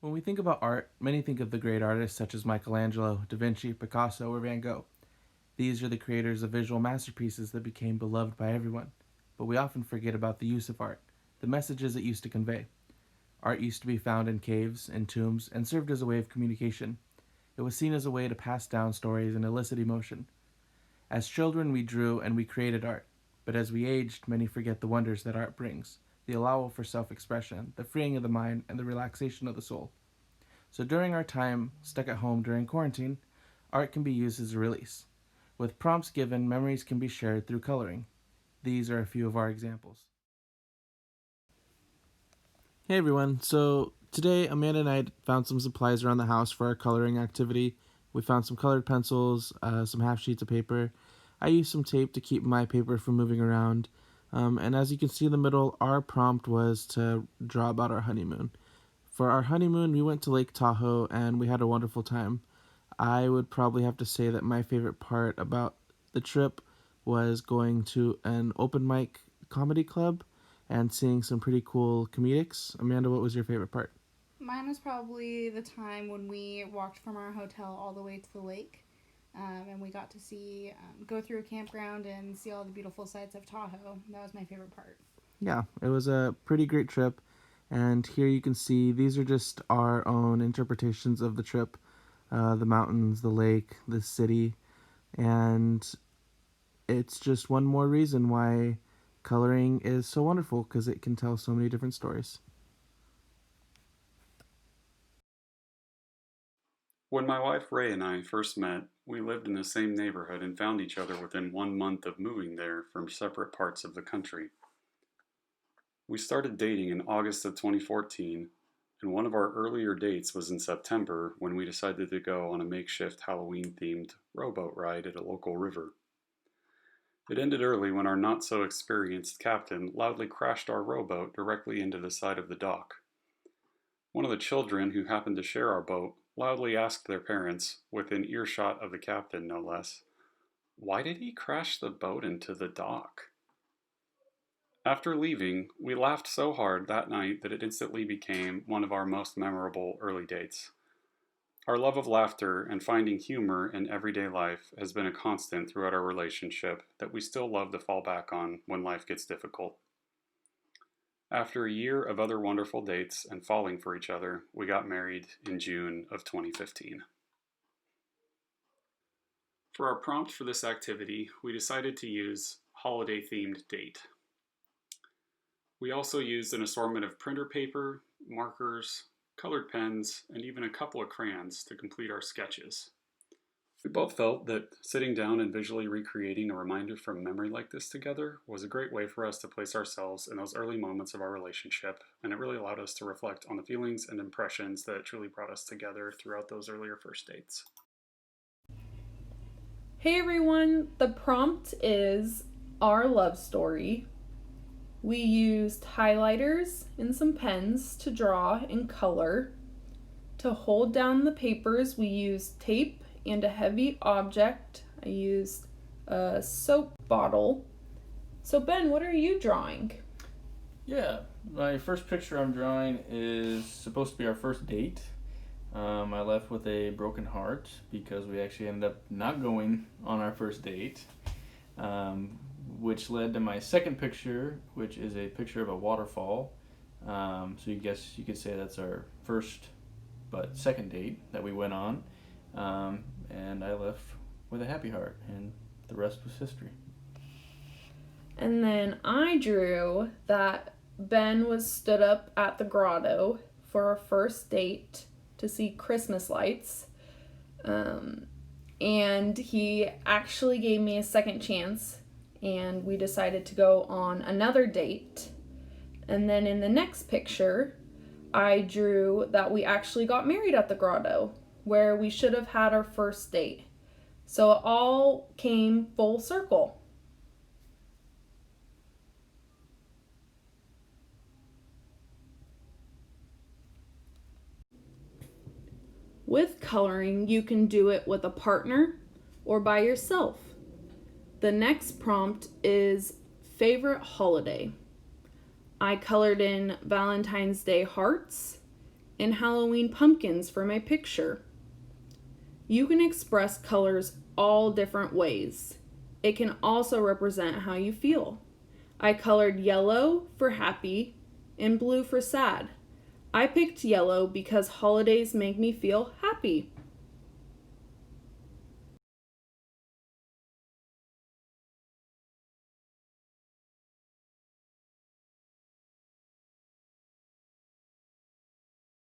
When we think about art, many think of the great artists such as Michelangelo, Da Vinci, Picasso, or Van Gogh. These are the creators of visual masterpieces that became beloved by everyone. But we often forget about the use of art, the messages it used to convey. Art used to be found in caves and tombs and served as a way of communication. It was seen as a way to pass down stories and elicit emotion. As children, we drew and we created art. But as we aged, many forget the wonders that art brings, the allowal for self expression, the freeing of the mind, and the relaxation of the soul. So during our time stuck at home during quarantine, art can be used as a release. With prompts given, memories can be shared through coloring. These are a few of our examples. Hey everyone, so today Amanda and I found some supplies around the house for our coloring activity. We found some colored pencils, some half sheets of paper. I used some tape to keep my paper from moving around. And as you can see in the middle, our prompt was to draw about our honeymoon. For our honeymoon, we went to Lake Tahoe and we had a wonderful time. I would probably have to say that my favorite part about the trip was going to an open mic comedy club and seeing some pretty cool comedics. Amanda, what was your favorite part? Mine was probably the time when we walked from our hotel all the way to the lake. And we got to go through a campground and see all the beautiful sights of Tahoe. That was my favorite part. Yeah, it was a pretty great trip. And here you can see these are just our own interpretations of the trip, the mountains, the lake, the city. And it's just one more reason why coloring is so wonderful because it can tell so many different stories. When my wife Ray and I first met, we lived in the same neighborhood and found each other within 1 month of moving there from separate parts of the country. We started dating in August of 2014, and one of our earlier dates was in September when we decided to go on a makeshift Halloween themed rowboat ride at a local river. It ended early when our not so experienced captain loudly crashed our rowboat directly into the side of the dock. One of the children who happened to share our boat loudly asked their parents, within earshot of the captain no less, "Why did he crash the boat into the dock?" After leaving, we laughed so hard that night that it instantly became one of our most memorable early dates. Our love of laughter and finding humor in everyday life has been a constant throughout our relationship that we still love to fall back on when life gets difficult. After a year of other wonderful dates and falling for each other, we got married in June of 2015. For our prompt for this activity, we decided to use holiday themed date. We also used an assortment of printer paper, markers, colored pens, and even a couple of crayons to complete our sketches. We both felt that sitting down and visually recreating a reminder from memory like this together was a great way for us to place ourselves in those early moments of our relationship, and it really allowed us to reflect on the feelings and impressions that truly brought us together throughout those earlier first dates. Hey everyone, the prompt is our love story. We used highlighters and some pens to draw and color. To hold down the papers, we used tape and a heavy object. I used a soap bottle. So, Ben, what are you drawing? Yeah, my first picture I'm drawing is supposed to be our first date. I left with a broken heart because we actually ended up not going on our first date, which led to my second picture, which is a picture of a waterfall. So you guess you could say that's our first but second date that we went on, and I left with a happy heart, and the rest was history. And then I drew that Ben was stood up at the grotto for our first date to see Christmas lights. And he actually gave me a second chance, and we decided to go on another date. And then in the next picture, I drew that we actually got married at the grotto, where we should have had our first date. So it all came full circle. With coloring, you can do it with a partner or by yourself. The next prompt is favorite holiday. I colored in Valentine's Day hearts and Halloween pumpkins for my picture. You can express colors all different ways. It can also represent how you feel. I colored yellow for happy and blue for sad. I picked yellow because holidays make me feel happy.